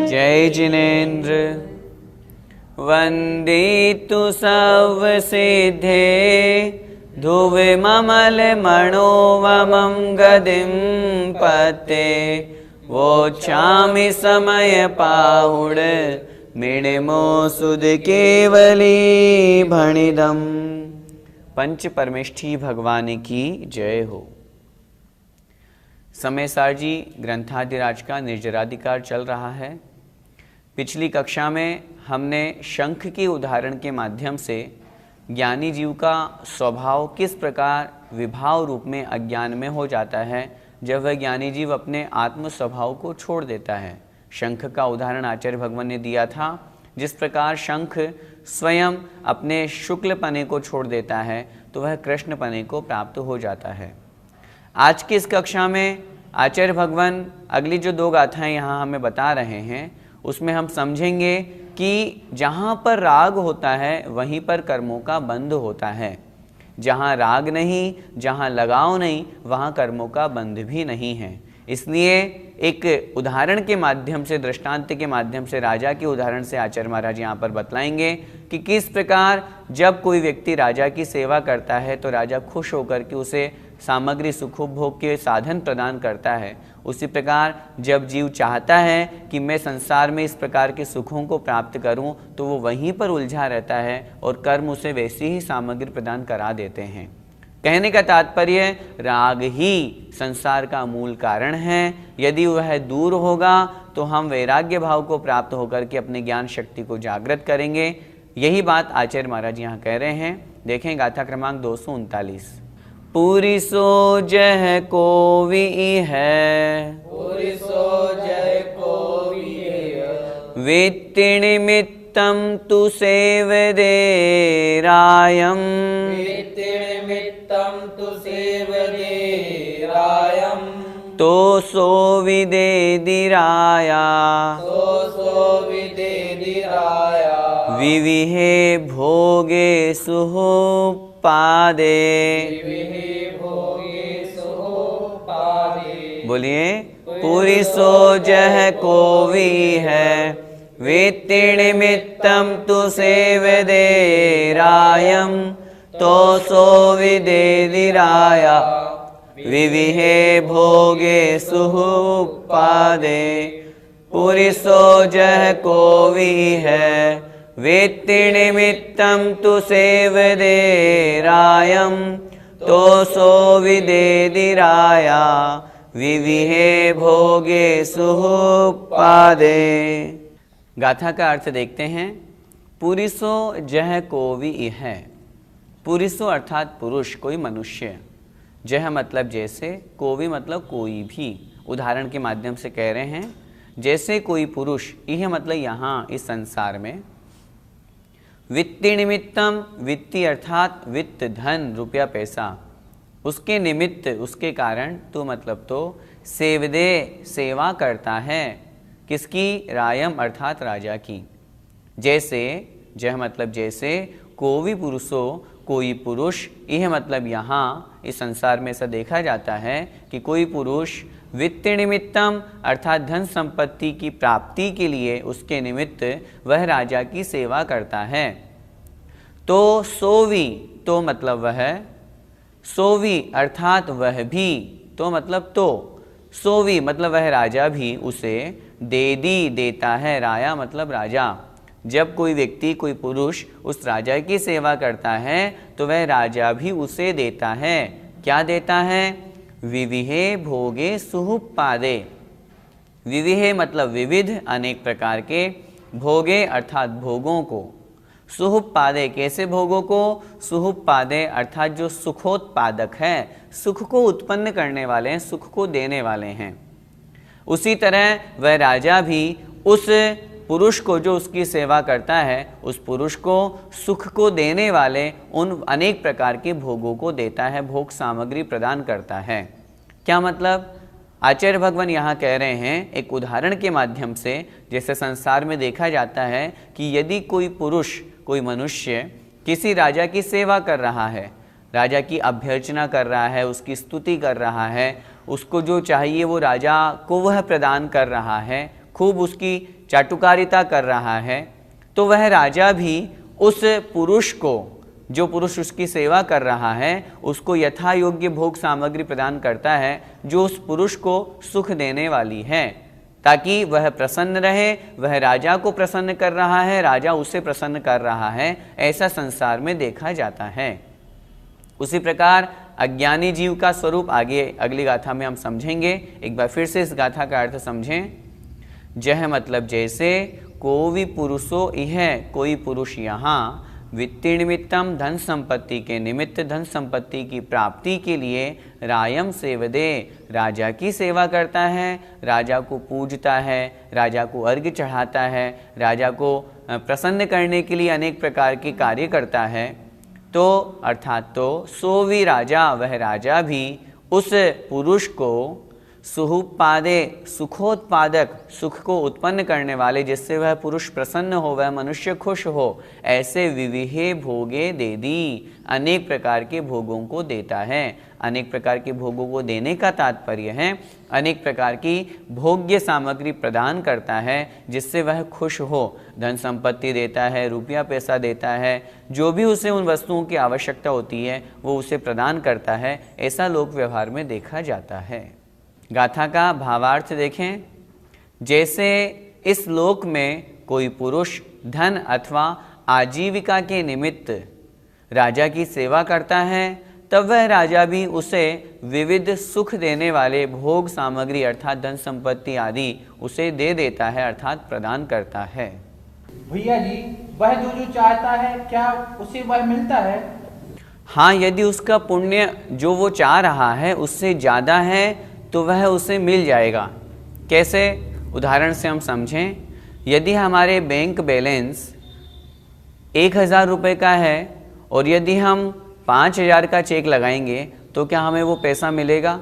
जय जिनेन्द्र वंदितु सर्वसिद्धे ध्रुवे ममल मनोवमं गदिं पते वोच्छामि समय पाहुड मिणिमो सुध केवली भणिदम। पंच परमेष्ठी भगवान की जय हो। समय सार जी ग्रंथाधिराज का निर्जराधिकार चल रहा है। पिछली कक्षा में हमने शंख के उदाहरण के माध्यम से ज्ञानी जीव का स्वभाव किस प्रकार विभाव रूप में अज्ञान में हो जाता है जब वह ज्ञानी जीव अपने आत्म स्वभाव को छोड़ देता है। शंख का उदाहरण आचार्य भगवान ने दिया था। जिस प्रकार शंख स्वयं अपने शुक्ल पने को छोड़ देता है तो वह कृष्ण पने को प्राप्त हो जाता है। आज की इस कक्षा में आचार्य भगवान अगली जो दो गाथाएं यहाँ हमें बता रहे हैं उसमें हम समझेंगे कि जहाँ पर राग होता है वहीं पर कर्मों का बंध होता है। जहाँ राग नहीं, जहाँ लगाव नहीं, वहाँ कर्मों का बंध भी नहीं है। इसलिए एक उदाहरण के माध्यम से, दृष्टांत के माध्यम से, राजा के उदाहरण से आचार्य महाराज यहाँ पर बतलाएंगे कि किस प्रकार जब कोई व्यक्ति राजा की सेवा करता है तो राजा खुश होकर के उसे सामग्री सुखोपभोग के साधन प्रदान करता है। उसी प्रकार जब जीव चाहता है कि मैं संसार में इस प्रकार के सुखों को प्राप्त करूं तो वो वहीं पर उलझा रहता है और कर्म उसे वैसी ही सामग्री प्रदान करा देते हैं। कहने का तात्पर्य राग ही संसार का मूल कारण है। यदि वह दूर होगा तो हम वैराग्य भाव को प्राप्त होकर के अपने ज्ञान शक्ति को जागृत करेंगे। यही बात आचार्य महाराज यहाँ कह रहे हैं। देखें गाथा क्रमांक 239। पूरी सो जह कोवि है, पूरी सो जय कोवि है, वित्ति निमित्तं तु सेवदे रायम, वित्ति निमित्तं तु सेवदे रायम, तो सो विदेदिराया, तो सो विदेदिराया, विविहे भोगे सुहोपादे। विविहे भोगे सुहोपादे। बोलिए, पूरी सो जह कोवि है, वित्ति निमित्तं तु सेवदे रायम, तो सो विदेदिराया, विविहे भोगे सुहुपादे। पूरी सो जह कोवि है, वित्ति निमित्तं तु सेवदे रायम, तो सो विदेदिराया, विविहे भोगे सुहुपादे। गाथा का अर्थ देखते हैं। पुरिसो जह कोवि है। पुरिसो अर्थात पुरुष, कोई मनुष्य। जह मतलब जैसे, कोवि मतलब कोई भी। उदाहरण के माध्यम से कह रहे हैं जैसे कोई पुरुष, यह मतलब यहाँ इस संसार में। वित्ति निमित्तम, वित्ती अर्थात वित्त, धन, रुपया, पैसा, उसके निमित्त, उसके कारण, तो मतलब तो सेवदे, सेवा करता है। किसकी? रायम अर्थात राजा की। जैसे, जह मतलब जैसे, कोवि पुरुषो, कोई पुरुष, यह मतलब यहाँ इस संसार में ऐसा देखा जाता है कि कोई पुरुष वित्त निमित्तम अर्थात धन संपत्ति की प्राप्ति के लिए उसके निमित्त वह राजा की सेवा करता है। तो सोवी, तो मतलब वह, सोवी अर्थात वह भी, तो मतलब तो, सोवी मतलब वह राजा भी उसे देदी, देता है। राया मतलब राजा। जब कोई व्यक्ति, कोई पुरुष उस राजा की सेवा करता है तो वह राजा भी उसे देता है। क्या देता है? विविहे भोगे सुहुपादे। विविहे मतलब विविध, अनेक प्रकार के, भोगे अर्थात भोगों को, सुहुपादे, कैसे भोगों को? सुहुपादे अर्थात जो सुखोत्पादक है, सुख को उत्पन्न करने वाले हैं, सुख को देने वाले हैं। उसी तरह वह राजा भी उस पुरुष को जो उसकी सेवा करता है, उस पुरुष को सुख को देने वाले उन अनेक प्रकार के भोगों को देता है, भोग सामग्री प्रदान करता है। क्या मतलब? आचार्य भगवान यहाँ कह रहे हैं एक उदाहरण के माध्यम से, जैसे संसार में देखा जाता है कि यदि कोई पुरुष, कोई मनुष्य किसी राजा की सेवा कर रहा है, राजा की अभ्यर्चना कर रहा है, उसकी स्तुति कर रहा है, उसको जो चाहिए वो राजा को वह प्रदान कर रहा है, खूब उसकी चाटुकारिता कर रहा है, तो वह राजा भी उस पुरुष को, जो पुरुष उसकी सेवा कर रहा है, उसको यथा योग्य भोग सामग्री प्रदान करता है जो उस पुरुष को सुख देने वाली है, ताकि वह प्रसन्न रहे। वह राजा को प्रसन्न कर रहा है, राजा उसे प्रसन्न कर रहा है, ऐसा संसार में देखा जाता है। उसी प्रकार अज्ञानी जीव का स्वरूप आगे अगली गाथा में हम समझेंगे। एक बार फिर से इस गाथा का अर्थ समझें। जह मतलब जैसे, कोवि पुरुषो इह, कोई पुरुष यहाँ, वित्तीय निमित्तम धन संपत्ति के निमित्त, धन संपत्ति की प्राप्ति के लिए, रायम सेवदे, राजा की सेवा करता है, राजा को पूजता है, राजा को अर्घ्य चढ़ाता है, राजा को प्रसन्न करने के लिए अनेक प्रकार के कार्य करता है। तो अर्थात तो सो भी राजा, वह राजा भी उस पुरुष को सुहुपादे, सुखोत्पादक, सुख को उत्पन्न करने वाले, जिससे वह पुरुष प्रसन्न हो, वह मनुष्य खुश हो, ऐसे विविहे भोगे दे दी, अनेक प्रकार के भोगों को देता है। अनेक प्रकार के भोगों को देने का तात्पर्य है अनेक प्रकार की भोग्य सामग्री प्रदान करता है, जिससे वह खुश हो। धन संपत्ति देता है, रुपया पैसा देता है, जो भी उसे उन वस्तुओं की आवश्यकता होती है वो उसे प्रदान करता है। ऐसा लोक व्यवहार में देखा जाता है। गाथा का भावार्थ देखें। जैसे इस लोक में कोई पुरुष धन अथवा आजीविका के निमित्त राजा की सेवा करता है, तब वह राजा भी उसे विविध सुख देने वाले भोग सामग्री अर्थात धन संपत्ति आदि उसे दे देता है, अर्थात प्रदान करता है। भैया जी, वह जो चाहता है क्या उसे वह मिलता है? हाँ, यदि उसका पुण्य जो वो चाह रहा है उससे ज़्यादा है तो वह उसे मिल जाएगा। कैसे? उदाहरण से हम समझें। यदि हमारे बैंक बैलेंस 1000 रुपये का है और यदि हम 5000 का चेक लगाएंगे तो क्या हमें वो पैसा मिलेगा?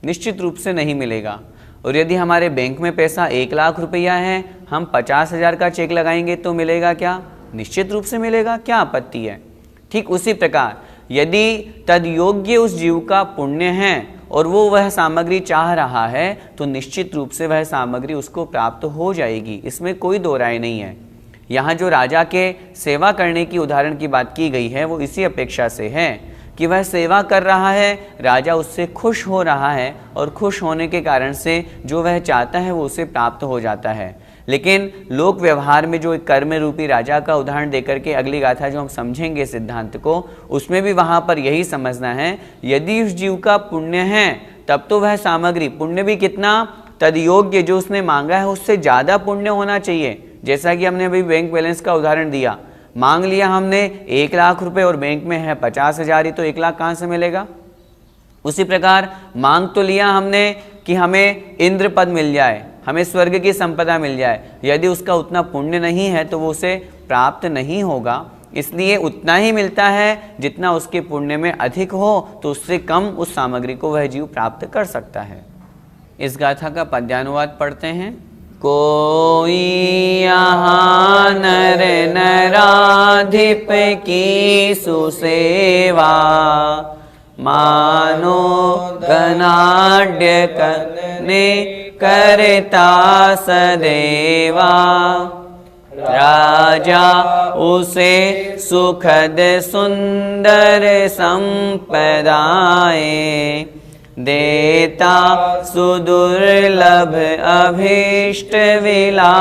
निश्चित रूप से नहीं मिलेगा। और यदि हमारे बैंक में पैसा 1 लाख रुपया है, हम 50,000 का चेक लगाएंगे तो मिलेगा क्या? निश्चित रूप से मिलेगा। क्या आपत्ति है? ठीक उसी प्रकार यदि तद योग्य उस जीव का पुण्य है और वो वह सामग्री चाह रहा है तो निश्चित रूप से वह सामग्री उसको प्राप्त हो जाएगी, इसमें कोई दो राय नहीं है। यहाँ जो राजा के सेवा करने की उदाहरण की बात की गई है वो इसी अपेक्षा से है कि वह सेवा कर रहा है, राजा उससे खुश हो रहा है और खुश होने के कारण से जो वह चाहता है वो उसे प्राप्त हो जाता है। लेकिन लोक व्यवहार में जो एक कर्म रूपी राजा का उदाहरण देकर के अगली गाथा जो हम समझेंगे सिद्धांत को, उसमें भी वहाँ पर यही समझना है, यदि उस जीव का पुण्य है तब तो वह सामग्री, पुण्य भी कितना? तद योग्य, जो उसने मांगा है उससे ज़्यादा पुण्य होना चाहिए। जैसा कि हमने अभी बैंक बैलेंस का उदाहरण दिया, मांग लिया हमने 1 लाख रुपए और बैंक में है 50,000 ही, तो 1 लाख कहाँ से मिलेगा? उसी प्रकार मांग तो लिया हमने कि हमें इंद्र पद मिल जाए, हमें स्वर्ग की संपदा मिल जाए, यदि उसका उतना पुण्य नहीं है तो वो उसे प्राप्त नहीं होगा। इसलिए उतना ही मिलता है जितना उसके पुण्य में अधिक हो, तो उससे कम उस सामग्री को वह जीव प्राप्त कर सकता है। इस गाथा का पद्यानुवाद पढ़ते हैं। कोई यहाँ नर नराधिप की सुसेवा, मानो गनाढ्य करने करता सदेवा, राजा उसे सुखद सुंदर संपदाएं देता, सुदुर्लभ अभीष्ट विलासताएं।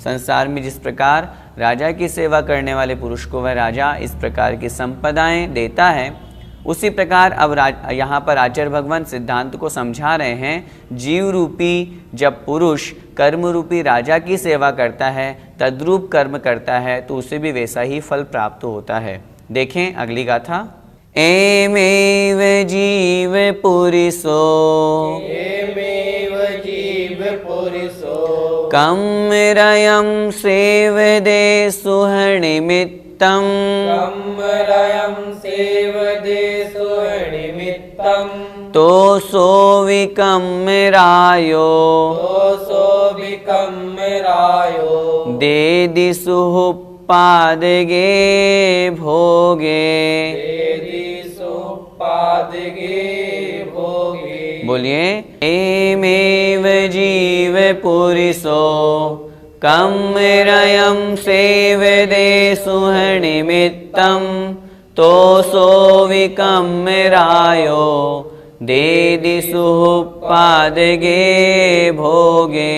संसार में जिस प्रकार राजा की सेवा करने वाले पुरुष को वह राजा इस प्रकार की संपदाएं देता है, उसी प्रकार अब यहाँ पर आचार्य भगवान सिद्धांत को समझा रहे हैं। जीव रूपी जब पुरुष कर्म रूपी राजा की सेवा करता है, तद्रूप कर्म करता है, तो उसे भी वैसा ही फल प्राप्त होता है। देखें अगली गाथा। एमेव जीव पुरुषो कम्मरयं सेवदे सुहनिमित्तं तोसो विकम्मरायो देदिसुः पादगे भोगे। बोलिए एमेव जीव पुरुषो कम्मरयं सेवदे सुहनिमित्तं तोसो विकम्मरायो देदिसुः पादगे भोगे।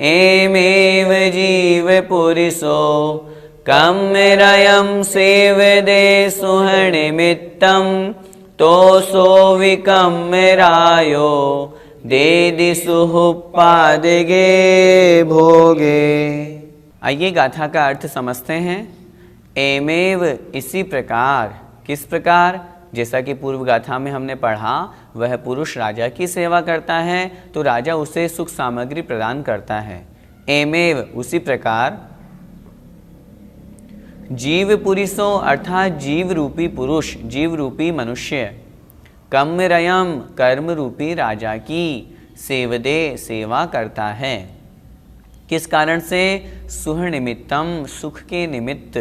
एमेव जीव पुरुषो कम्मरयं सेवदे सुहनिमित्तं तोसो विकम्मरायो देदिसुः पादगे भोगे। आइए गाथा का अर्थ समझते हैं। एमेव इसी प्रकार, किस प्रकार? जैसा कि पूर्व गाथा में हमने पढ़ा, वह पुरुष राजा की सेवा करता है तो राजा उसे सुख सामग्री प्रदान करता है। एमेव उसी प्रकार जीव पुरुषो अर्थात जीव रूपी पुरुष, जीव रूपी मनुष्य, कम्मरयं कर्म रूपी राजा की सेवदे सेवा करता है। किस कारण से? सुह निमित्तम सुख के निमित्त,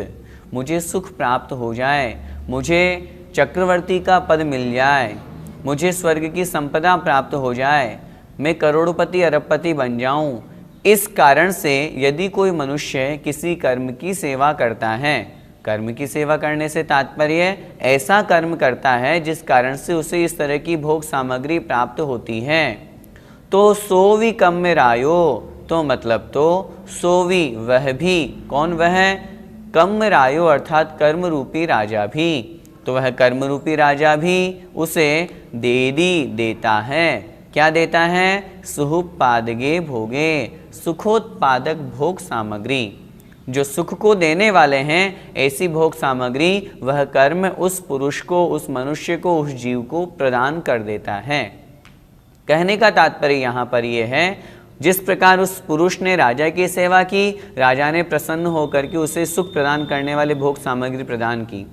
मुझे सुख प्राप्त हो जाए, मुझे चक्रवर्ती का पद मिल जाए, मुझे स्वर्ग की संपदा प्राप्त हो जाए, मैं करोड़पति अरबपति बन जाऊं। इस कारण से यदि कोई मनुष्य किसी कर्म की सेवा करता है, कर्म की सेवा करने से तात्पर्य ऐसा कर्म करता है जिस कारण से उसे इस तरह की भोग सामग्री प्राप्त होती है, तो सोवी कम्मरायो, तो मतलब तो सोवी वह भी, कौन वह? कम्मरायो अर्थात कर्म रूपी राजा भी, तो वह कर्म रूपी राजा भी उसे देता है। क्या देता है? सुहुपादगे भोगे, सुखोत्पादक भोग सामग्री। जो सुख को देने वाले हैं ऐसी भोग सामग्री वह कर्म उस पुरुष को, उस मनुष्य को, उस जीव को प्रदान कर देता है। कहने का तात्पर्य यहाँ पर यह है, जिस प्रकार उस पुरुष ने राजा की सेवा की, राजा ने प्रसन्न होकर के उसे सुख प्रदान करने वाले भोग सामग्री प्रदान की,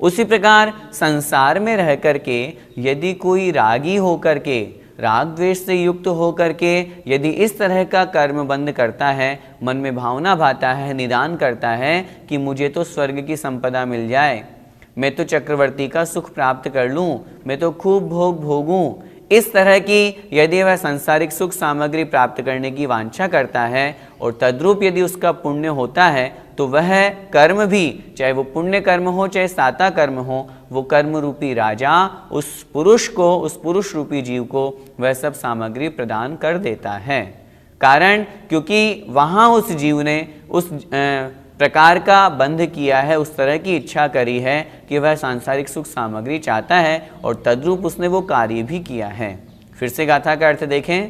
उसी प्रकार संसार में रह करके यदि कोई रागी होकर के, राग द्वेष से युक्त होकर के यदि इस तरह का कर्म बंद करता है, मन में भावना भाता है, निदान करता है कि मुझे तो स्वर्ग की संपदा मिल जाए, मैं तो चक्रवर्ती का सुख प्राप्त कर लूं, मैं तो खूब भोग भोगूं, इस तरह की यदि वह सांसारिक सुख सामग्री प्राप्त करने की वांछा करता है और तद्रूप यदि उसका पुण्य होता है, तो वह कर्म भी, चाहे वो पुण्य कर्म हो चाहे साता कर्म हो, वो कर्म रूपी राजा उस पुरुष को, उस पुरुष रूपी जीव को वह सब सामग्री प्रदान कर देता है। कारण क्योंकि वहाँ उस जीव ने उस प्रकार का बंध किया है, उस तरह की इच्छा करी है कि वह सांसारिक सुख सामग्री चाहता है और तद्रूप उसने वो कार्य भी किया है। फिर से गाथा का अर्थ देखें।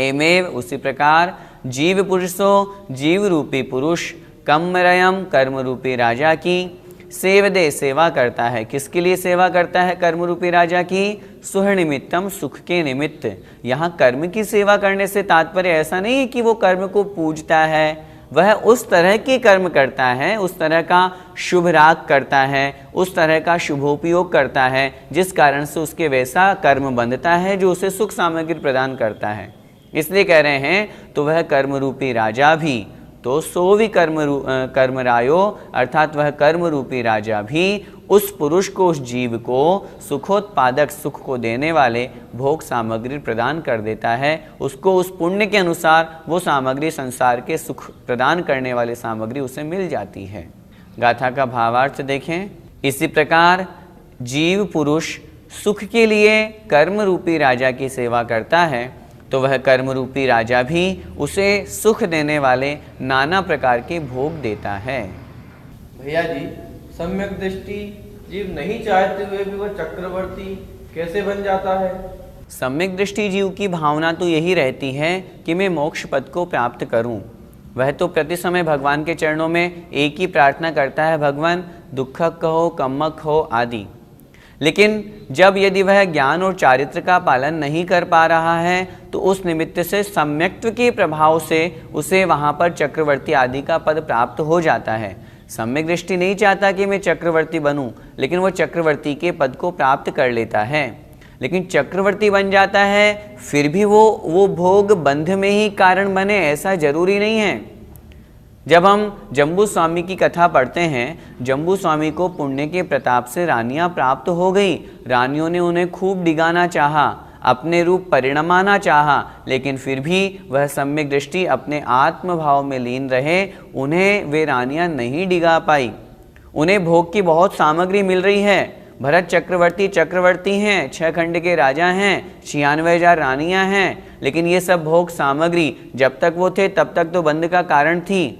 एमेव उसी प्रकार जीव पुरुषो जीव रूपी पुरुष कम्मरयं कर्म रूपी राजा की सेवदे सेवा करता है। किसके लिए सेवा करता है? कर्म रूपी राजा की। सुह निमित्तम सुख के निमित्त। यहाँ कर्म की सेवा करने से तात्पर्य ऐसा नहीं है कि वो कर्म को पूजता है, वह उस तरह के कर्म करता है, उस तरह का शुभ राग करता है, उस तरह का शुभोपयोग करता है जिस कारण से उसके वैसा कर्म बंधता है जो उसे सुख सामग्री प्रदान करता है। इसलिए कह रहे हैं तो वह कर्म रूपी राजा भी, तो सो भी कर्मरायो अर्थात वह कर्म रूपी राजा भी उस पुरुष को, उस जीव को सुखोत्पादक सुख को देने वाले भोग सामग्री प्रदान कर देता है। उसको उस पुण्य के अनुसार वो सामग्री, संसार के सुख प्रदान करने वाली सामग्री उसे मिल जाती है। गाथा का भावार्थ देखें। इसी प्रकार जीव पुरुष सुख के लिए कर्म रूपी राजा की सेवा करता है तो वह कर्म रूपी राजा भी उसे सुख देने वाले नाना प्रकार के भोग देता है। भैया जी, सम्यक दृष्टि जीव नहीं चाहते हुए भी वह चक्रवर्ती कैसे बन जाता है? सम्यक दृष्टि जीव की भावना तो यही रहती है कि मैं मोक्ष पद को प्राप्त करूं। वह तो प्रति समय भगवान के चरणों में एक ही प्रार्थना करता है, भगवान दुखक हो, कम्मक हो आदि। लेकिन जब यदि वह ज्ञान और चारित्र का पालन नहीं कर पा रहा है तो उस निमित्त से सम्यक्त्व के प्रभाव से उसे वहाँ पर चक्रवर्ती आदि का पद प्राप्त हो जाता है। सम्यक दृष्टि नहीं चाहता कि मैं चक्रवर्ती बनूं, लेकिन वह चक्रवर्ती के पद को प्राप्त कर लेता है। लेकिन चक्रवर्ती बन जाता है, फिर भी वो भोग बंध में ही कारण बने, ऐसा जरूरी नहीं है। जब हम जम्बू स्वामी की कथा पढ़ते हैं, जम्बू स्वामी को पुण्य के प्रताप से रानियां प्राप्त हो गई। रानियों ने उन्हें खूब डिगाना चाहा, अपने रूप परिणमाना चाहा, लेकिन फिर भी वह सम्यक दृष्टि अपने आत्मभाव में लीन रहे। उन्हें वे रानियां नहीं डिगा पाई। उन्हें भोग की बहुत सामग्री मिल रही है। भरत चक्रवर्ती हैं, 6 खंड के राजा हैं, 96,000 रानियां हैं, लेकिन ये सब भोग सामग्री जब तक वो थे तब तक तो बंध का कारण थी।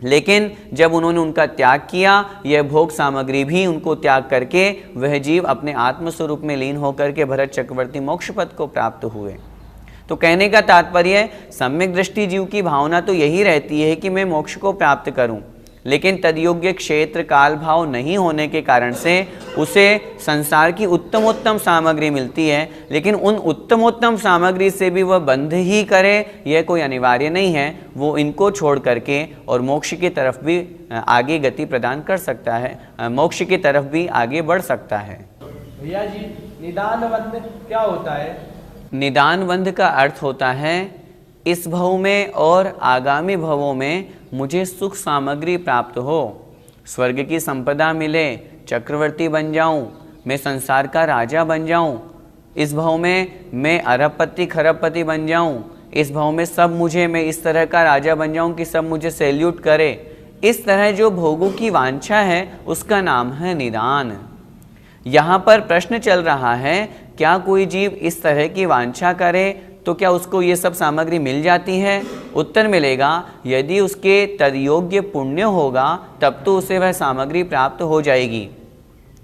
लेकिन जब उन्होंने उनका त्याग किया, यह भोग सामग्री भी उनको त्याग करके वह जीव अपने आत्मस्वरूप में लीन होकर के भरत चक्रवर्ती मोक्ष पद को प्राप्त हुए। तो कहने का तात्पर्य, सम्यक दृष्टि जीव की भावना तो यही रहती है कि मैं मोक्ष को प्राप्त करूं, लेकिन तदयोग्य क्षेत्र काल भाव नहीं होने के कारण से उसे संसार की उत्तमोत्तम सामग्री मिलती है, लेकिन उन उत्तमोत्तम सामग्री से भी वह बंध ही करे यह कोई अनिवार्य नहीं है। वो इनको छोड़ करके और मोक्ष की तरफ भी आगे गति प्रदान कर सकता है, मोक्ष की तरफ भी आगे बढ़ सकता है। भैया जी, निदान बंध क्या होता है? निदान बंध का अर्थ होता है इस भव में और आगामी भवों में मुझे सुख सामग्री प्राप्त हो, स्वर्ग की संपदा मिले, चक्रवर्ती बन जाऊं, मैं संसार का राजा बन जाऊं, इस भव में मैं अरबपति खरबपति बन जाऊं, इस भव में सब मुझे, मैं इस तरह का राजा बन जाऊं कि सब मुझे सैल्यूट करे। इस तरह जो भोगों की वांछा है उसका नाम है निदान। यहाँ पर प्रश्न चल रहा है, क्या कोई जीव इस तरह की वांछा करे तो क्या उसको ये सब सामग्री मिल जाती है? उत्तर मिलेगा, यदि उसके तदयोग्य पुण्य होगा तब तो उसे वह सामग्री प्राप्त हो जाएगी।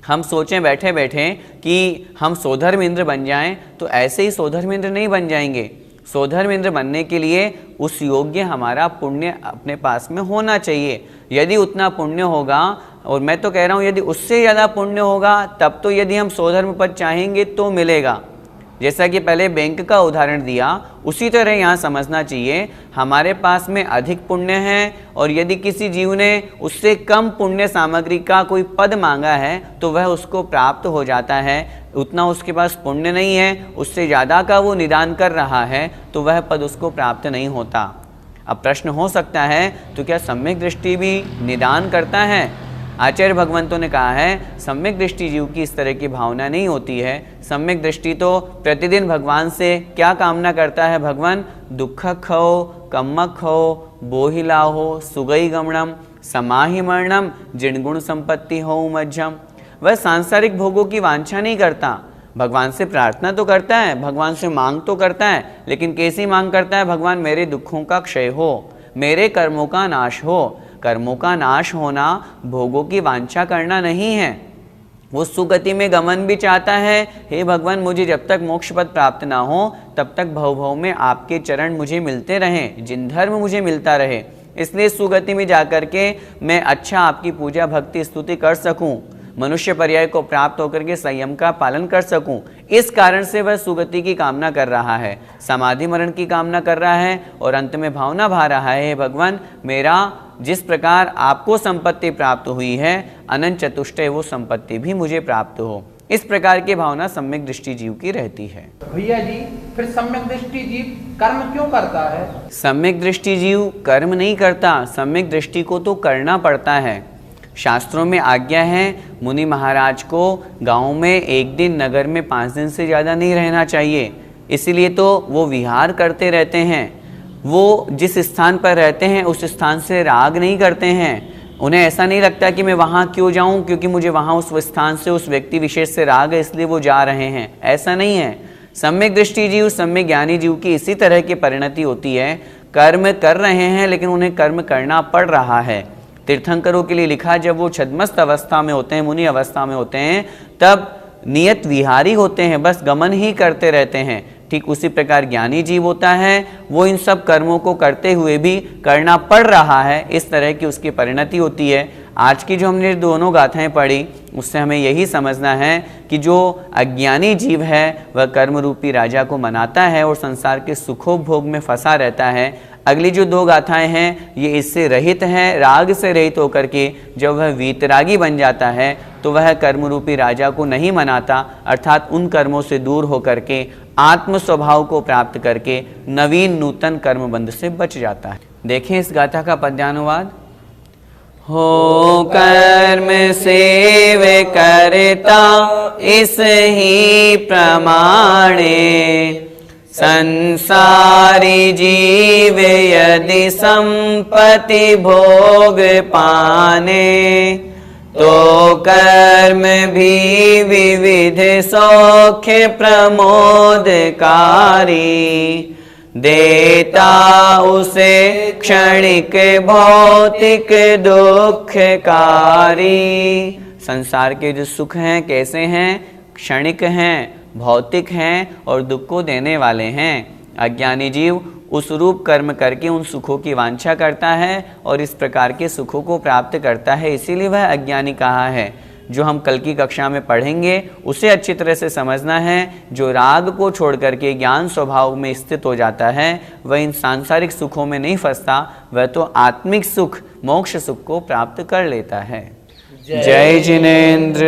हम सोचें बैठे बैठे कि हम सोधर्मेंद्र बन जाएं, तो ऐसे ही सोधर्मेंद्र नहीं बन जाएंगे। सोधर्मेंद्र बनने के लिए उस योग्य हमारा पुण्य अपने पास में होना चाहिए। यदि उतना पुण्य होगा, और मैं तो कह रहा हूँ यदि उससे ज़्यादा पुण्य होगा, तब तो यदि हम सोधर्म पद चाहेंगे तो मिलेगा। जैसा कि पहले बैंक का उदाहरण दिया, उसी तरह यहाँ समझना चाहिए, हमारे पास में अधिक पुण्य है और यदि किसी जीव ने उससे कम पुण्य सामग्री का कोई पद मांगा है तो वह उसको प्राप्त हो जाता है। उतना उसके पास पुण्य नहीं है, उससे ज़्यादा का वो निदान कर रहा है, तो वह पद उसको प्राप्त नहीं होता। अब प्रश्न हो सकता है, तो क्या सम्यक दृष्टि भी निदान करता है? आचार्य भगवंतों ने कहा है, सम्यक दृष्टि जीव की इस तरह की भावना नहीं होती है। सम्यक दृष्टि तो प्रतिदिन भगवान से क्या कामना करता है? भगवान दुखक हो, कम्मक हो, बोहिला हो, सुगई गमनम, समाहि मरणम, जिणगुण संपत्ति हो मध्यम। वह सांसारिक भोगों की वांछा नहीं करता, भगवान से प्रार्थना तो करता है, भगवान से मांग तो करता है, लेकिन कैसी मांग करता है? भगवान मेरे दुखों का क्षय हो, मेरे कर्मों का नाश हो। कर्मों का नाश होना भोगों की वांछा करना नहीं है। वो सुगति में गमन भी चाहता है, हे भगवान मुझे जब तक मोक्ष पद प्राप्त ना हो तब तक भव भव में आपके चरण मुझे मिलते रहें, जिन धर्म मुझे मिलता रहे, इसलिए सुगति में जाकर के मैं अच्छा आपकी पूजा भक्ति स्तुति कर सकूं, मनुष्य पर्याय को प्राप्त होकर के संयम का पालन कर सकूं। इस कारण से वह सुगति की कामना कर रहा है, समाधि मरण की कामना कर रहा है और अंत में भावना भा रहा है, हे भगवान मेरा जिस प्रकार आपको संपत्ति प्राप्त हुई है, अनंत चतुष्टय वो संपत्ति भी मुझे प्राप्त हो। इस प्रकार की भावना सम्यक दृष्टि जीव की रहती है। भैया जी, फिर सम्यक दृष्टि जीव कर्म क्यों करता है? सम्यक दृष्टि जीव कर्म नहीं करता, सम्यक दृष्टि को तो करना पड़ता है। शास्त्रों में आज्ञा है, मुनि महाराज को गांव में 1 दिन, नगर में 5 दिन से ज़्यादा नहीं रहना चाहिए। इसीलिए तो वो विहार करते रहते हैं। वो जिस स्थान पर रहते हैं उस स्थान से राग नहीं करते हैं। उन्हें ऐसा नहीं लगता कि मैं वहाँ क्यों जाऊँ, क्योंकि मुझे वहाँ उस स्थान से उस व्यक्ति विशेष से राग है इसलिए वो जा रहे हैं, ऐसा नहीं है। सम्यक दृष्टि जीव, सम्यक ज्ञानी जीव की इसी तरह की परिणति होती है। कर्म कर रहे हैं लेकिन उन्हें कर्म करना पड़ रहा है। तीर्थंकरों के लिए लिखा, जब वो छद्मस्त अवस्था में होते हैं, मुनि अवस्था में होते हैं, तब नियत विहारी होते हैं, बस गमन ही करते रहते हैं। ठीक उसी प्रकार ज्ञानी जीव होता है, वो इन सब कर्मों को करते हुए भी करना पड़ रहा है, इस तरह की उसकी परिणति होती है। आज की जो हमने दोनों गाथाएं पढ़ी, उससे हमें यही समझना है कि जो अज्ञानी जीव है वह कर्म रूपी राजा को मनाता है और संसार के सुखोपभोग में फंसा रहता है। अगली जो 2 गाथाएं हैं ये इससे रहित हैं, राग से रहित होकर के जब वह वीतरागी बन जाता है तो वह कर्म रूपी राजा को नहीं मनाता, अर्थात उन कर्मों से दूर होकर के आत्म स्वभाव को प्राप्त करके नवीन नूतन कर्म बंध से बच जाता है। देखें इस गाथा का पद्यानुवाद। हो कर्म सेव करता इस ही प्रमाणे, संसारी जीव यदि संपत्ति भोग पाने, तो कर्म भी विविध सौख्य प्रमोदकारी, देता उसे क्षणिक भौतिक दुखकारी। संसार के जो सुख हैं कैसे हैं? क्षणिक हैं, भौतिक हैं और दुख को देने वाले हैं। अज्ञानी जीव उस रूप कर्म करके उन सुखों की वांछा करता है और इस प्रकार के सुखों को प्राप्त करता है, इसीलिए वह अज्ञानी कहा है। जो हम कल की कक्षा में पढ़ेंगे उसे अच्छी तरह से समझना है। जो राग को छोड़ करके ज्ञान स्वभाव में स्थित हो जाता है वह इन सांसारिक सुखों में नहीं फंसता, वह तो आत्मिक सुख मोक्ष सुख को प्राप्त कर लेता है। जय जिनेंद्र।